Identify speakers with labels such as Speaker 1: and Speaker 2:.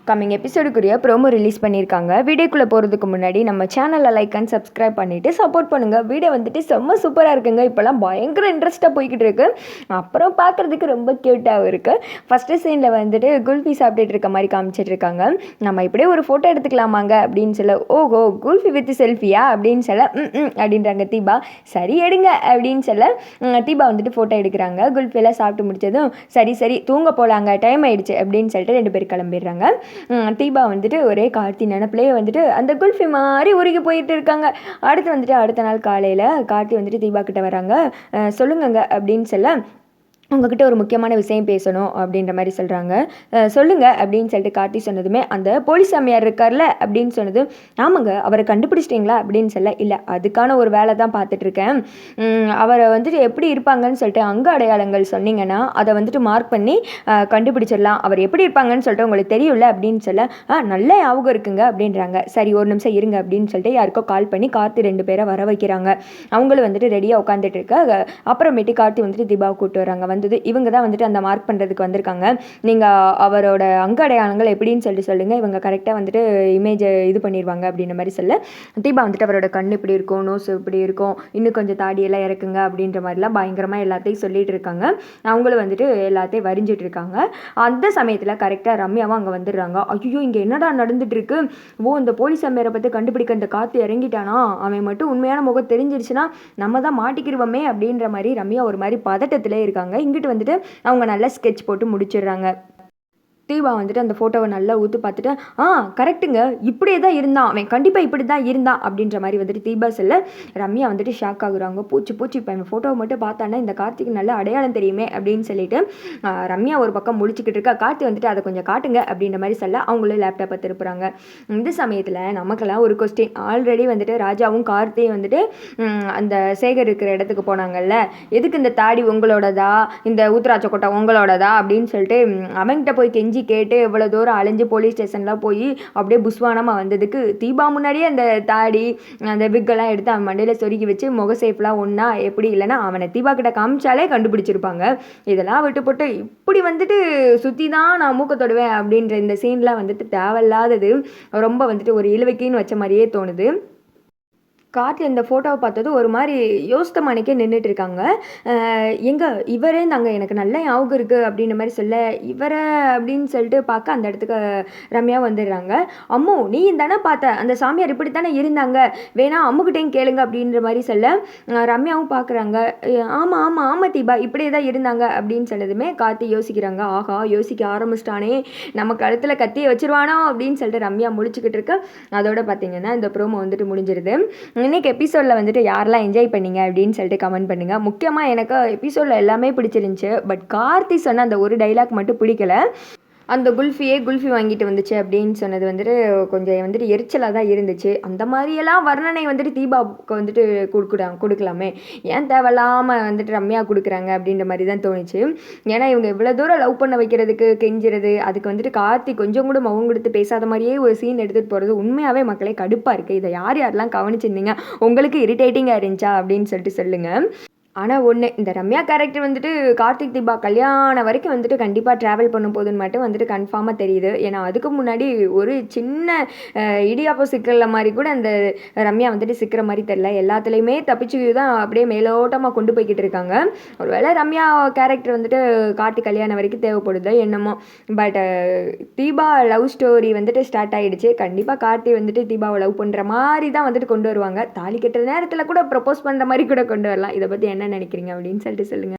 Speaker 1: Coming எபிசோடுக்குரிய promo release பண்ணியிருக்காங்க. வீடியோக்குள்ளே போகிறதுக்கு முன்னாடி நம்ம சேனலை லைக் அண்ட் சப்ஸ்கிரைப் பண்ணிவிட்டு சப்போர்ட் பண்ணுங்கள். வீடியோ வந்துட்டு செம்ம சூப்பராக இருக்குங்க. இப்போலாம் பயங்கர இன்ட்ரெஸ்ட்டாக போய்கிட்டு இருக்கு. அப்புறம் பார்க்குறதுக்கு ரொம்ப க்யூட்டாகவும் இருக்குது. ஃபஸ்ட்டு சீனில் வந்துட்டு குல்ஃபி சாப்பிட்டுட்டு இருக்க மாதிரி காமிச்சிட்டு இருக்காங்க. நம்ம இப்படியே ஒரு ஃபோட்டோ எடுத்துக்கலாமாங்க அப்படின்னு சொல்ல, ஓஹோ குல்ஃபி வித் செல்ஃபியா அப்படின்னு சொல்ல அப்படின்றாங்க தீபா. சரி எடுங்க அப்படின்னு சொல்ல தீபா வந்துட்டு ஃபோட்டோ எடுக்கிறாங்க. குல்ஃபியெல்லாம் சாப்பிட்டு முடிச்சதும் சரி சரி தூங்க போகலாங்க, டைம் ஆயிடுச்சு அப்படின்னு சொல்லிட்டு 2 பேர் கிளம்பிடுறாங்க. தீபா வந்துட்டு ஒரே கார்த்தி நினப்பிலேயே வந்துட்டு அந்த குல்ஃபி மாதிரி உருகி போயிட்டு இருக்காங்க. அடுத்த நாள் காலையில் கார்த்தி வந்துட்டு தீபா கிட்ட வராங்க. சொல்லுங்கங்க அப்படின்னு சொல்ல, உங்ககிட்ட ஒரு முக்கியமான விஷயம் பேசணும் அப்படின்ற மாதிரி சொல்கிறாங்க. சொல்லுங்கள் அப்படின்னு சொல்லிட்டு கார்த்தி சொன்னதுமே, அந்த போலீஸ் அம்மையார் இருக்கார்ல அப்படின்னு சொன்னது, ஆமாங்க அவரை கண்டுபிடிச்சிட்டிங்களா அப்படின்னு சொல்ல, இல்லை அதுக்கான ஒரு வேலை தான் பார்த்துட்ருக்கேன். அவரை வந்துட்டு எப்படி இருப்பாங்கன்னு சொல்லிட்டு அங்க அடையாளங்கள் சொன்னீங்கன்னா அதை வந்துட்டு மார்க் பண்ணி கண்டுபிடிச்சிடலாம். அவர் எப்படி இருப்பாங்கன்னு சொல்லிட்டு உங்களுக்கு தெரியும்ல அப்படின்னு சொல்ல, நல்ல ஞாபகம் இருக்குங்க அப்படின்றாங்க. சரி ஒரு நிமிஷம் இருங்க அப்படின்னு சொல்லிட்டு யாருக்கோ கால் பண்ணி கார்த்தி 2 பேரை வர வைக்கிறாங்க. அவங்களும் வந்துட்டு ரெடியாக உட்காந்துட்டு இருக்க. அப்புறமேட்டு கார்த்தி வந்துட்டு தீபாவை கூப்பிட்டு வராங்க. இவங்க தான் வந்துட்டு அந்த மார்க் பண்ணுறதுக்கு வந்திருக்காங்க. நீங்கள் அவரோட அங்க அடையாளங்கள் எப்படின்னு சொல்லுங்கள், இவங்க கரெக்டாக வந்துட்டு இமேஜை இது பண்ணிடுவாங்க அப்படின்ற மாதிரி சொல்ல, தீபா வந்துட்டு அவரோட கண் இப்படி இருக்கும், நோஸ் இப்படி இருக்கும், இன்னும் கொஞ்சம் தாடியெல்லாம் இறக்குங்க அப்படின்ற மாதிரிலாம் பயங்கரமாக எல்லாத்தையும் சொல்லிட்டு இருக்காங்க. அவங்களும் வந்துட்டு எல்லாத்தையும் வரிஞ்சிட்டு இருக்காங்க. அந்த சமயத்தில் கரெக்டாக ரம்யாவும் அங்கே வந்துடுறாங்க. ஐயோ இங்கே என்னடா நடந்துட்டு இருக்கு, இந்த போலீஸ் அம்மையரை பற்றி கண்டுபிடிக்க இந்த காற்று இறங்கிட்டானா, அவன் மட்டும் உண்மையான முகம் தெரிஞ்சிருச்சுன்னா நம்ம தான் மாட்டிக்கிடுவோமே அப்படின்ற மாதிரி ரம்யா ஒரு மாதிரி பதட்டத்திலே இருக்காங்க. இங்கிட்டு வந்துட்டு அவங்க நல்லா ஸ்கெட்ச் போட்டு முடிச்சிடுறாங்க. தீபா வந்துட்டு அந்த ஃபோட்டோவை நல்லா ஊற்று பார்த்துட்டு, கரெக்டுங்க இப்படியே தான் இருந்தான், அவன் கண்டிப்பாக இப்படி தான் இருந்தான் அப்படின்ற மாதிரி வந்துட்டு தீபா சொல்ல, ரம்யா வந்துட்டு ஷாக் ஆகுறாங்க. பூச்சி இப்போ அந்த ஃபோட்டோவை மட்டும் பார்த்தானா இந்த கார்த்திக்கு நல்ல அடையாளம் தெரியுமே அப்படின்னு சொல்லிட்டு ரம்யா ஒரு பக்கம் முடிச்சுக்கிட்டு இருக்கா. கார்த்தி வந்துட்டு அதை கொஞ்சம் காட்டுங்க அப்படின்ற மாதிரி சொல்ல, அவங்களும் லேப்டாப்பை திருப்புறாங்க. இந்த சமயத்தில் நமக்கெல்லாம் ஒரு கொஸ்டின், ஆல்ரெடி வந்துட்டு ராஜாவும் கார்த்தியும் வந்துட்டு அந்த சேகர் இருக்கிற இடத்துக்கு போனாங்கல்ல, எதுக்கு இந்த தாடி உங்களோடதா, இந்த ஊத்ராட்ச கொட்டை உங்களோடதா அப்படின்னு சொல்லிட்டு அவன்கிட்ட போய் கெஞ்சி கேட்டு எவ்வளோ தூரம் அலைஞ்சு போலீஸ் ஸ்டேஷன்லாம் போய் அப்படியே புஸ்வானமாக வந்ததுக்கு தீபா முன்னாடியே அந்த தாடி அந்த விக்கெல்லாம் எடுத்து அவன் மண்டையில் சொருகி வச்சு முக சேஃப்லாம் ஒன்றா எப்படி இல்லைன்னா அவனை தீபா கிட்ட காமிச்சாலே கண்டுபிடிச்சிருப்பாங்க. இதெல்லாம் விட்டு போட்டு இப்படி வந்துட்டு சுற்றி தான் நான் மூக்க தொடுவேன் அப்படின்ற இந்த சீன்லாம் வந்துட்டு தேவையில்லாதது, ரொம்ப வந்துட்டு ஒரு இழுவைக்கின்னு வச்ச மாதிரியே தோணுது. கார்த்தி இந்த ஃபோட்டோவை பார்த்தது ஒரு மாதிரி யோசித்த மணிக்கே நின்றுட்டு இருக்காங்க. இவரே நாங்கள் எனக்கு நல்ல ஞாபகம் இருக்குது அப்படின்ற மாதிரி சொல்ல, இவரை அப்படின்னு சொல்லிட்டு பார்க்க அந்த இடத்துக்கு ரம்யா வந்துடுறாங்க. அம்மு நீ தானே பார்த்த, அந்த சாமியார் இப்படி தானே இருந்தாங்க, வேணா அம்முக்கிட்டேயும் கேளுங்க அப்படின்ற மாதிரி சொல்ல, ரம்யாவும் பார்க்குறாங்க. ஆமாம் தீபா இப்படியே தான் இருந்தாங்க அப்படின்னு சொன்னதுமே கார்த்தி யோசிக்கிறாங்க. ஆஹா யோசிக்க ஆரம்பிச்சிட்டானே, நம்ம கழுத்தில் கத்தியை வச்சிருவானோ அப்படின்னு சொல்லிட்டு ரம்யா முடிச்சுக்கிட்டு இருக்க. அதோட பார்த்தீங்கன்னா இந்த ப்ரோமோ வந்துட்டு முடிஞ்சிருது. இன்றைக்கி எபிசோடில் வந்துட்டு யாரெல்லாம் என்ஜாய் பண்ணீங்க அப்படின்னு சொல்லிட்டு கமெண்ட் பண்ணுங்கள். முக்கியமாக எனக்கு எபிசோடில் எல்லாமே பிடிச்சிருந்துச்சு. பட் கார்த்தி சொன்ன அந்த ஒரு டைலாக் மட்டும் பிடிக்கல. அந்த குல்ஃபி வாங்கிட்டு வந்துச்சு அப்படின்னு சொன்னது வந்துட்டு கொஞ்சம் வந்துட்டு எரிச்சலாக தான் இருந்துச்சு. அந்த மாதிரியெல்லாம் வர்ணனை வந்துட்டு தீபாவுக்கு வந்துட்டு கொடுக்கலாமே, ஏன் தேவையில்லாமல் வந்துட்டு ரம்யா கொடுக்குறாங்க அப்படின்ற மாதிரி தான் தோணுச்சு. ஏன்னா இவங்க இவ்வளோ தூரம் லவ் பண்ண வைக்கிறதுக்கு கெஞ்சிறது, அதுக்கு வந்துட்டு கார்த்தி கொஞ்சம் கூட முகம் கொடுத்து பேசாத மாதிரியே ஒரு சீன் எடுத்துகிட்டு போகிறது உண்மையாகவே மக்களே கடுப்பாக இருக்குது. இதை யாரெல்லாம் கவனிச்சிருந்தீங்க, உங்களுக்கு இரிட்டேட்டிங்காக இருந்துச்சா அப்படின்னு சொல்லிட்டு சொல்லுங்கள். ஆனால் ஒன்று, இந்த ரம்யா கேரக்டர் வந்துட்டு கார்த்திக் தீபா கல்யாணம் வரைக்கும் வந்துட்டு கண்டிப்பாக ட்ராவல் பண்ணும் போதுன்னு மட்டும் வந்துட்டு கன்ஃபார்மாக தெரியுது. ஏன்னா அதுக்கு முன்னாடி ஒரு சின்ன இடியாப்போ சிக்கல மாதிரி கூட அந்த ரம்யா வந்துட்டு சிக்கிற மாதிரி தெரில. எல்லாத்துலேயுமே தப்பிச்சு தான் அப்படியே மேலோட்டமாக கொண்டு போய்கிட்டு இருக்காங்க. ஒருவேளை ரம்யா கேரக்டர் வந்துட்டு கார்த்திக் கல்யாணம் வரைக்கும் தேவைப்படுது என்னமோ. பட் தீபா லவ் ஸ்டோரி வந்துட்டு ஸ்டார்ட் ஆகிடுச்சு. கண்டிப்பாக கார்த்தி வந்துட்டு தீபாவை லவ் பண்ணுற மாதிரி தான் வந்துட்டு கொண்டு வருவாங்க. தாலி கட்டுற நேரத்தில் கூட ப்ரப்போஸ் பண்ணுற மாதிரி கூட கொண்டு வரலாம். இதை பற்றி என்ன நினைக்கிறீங்க அப்படின்னு சொல்லிட்டு சொல்லுங்கள்.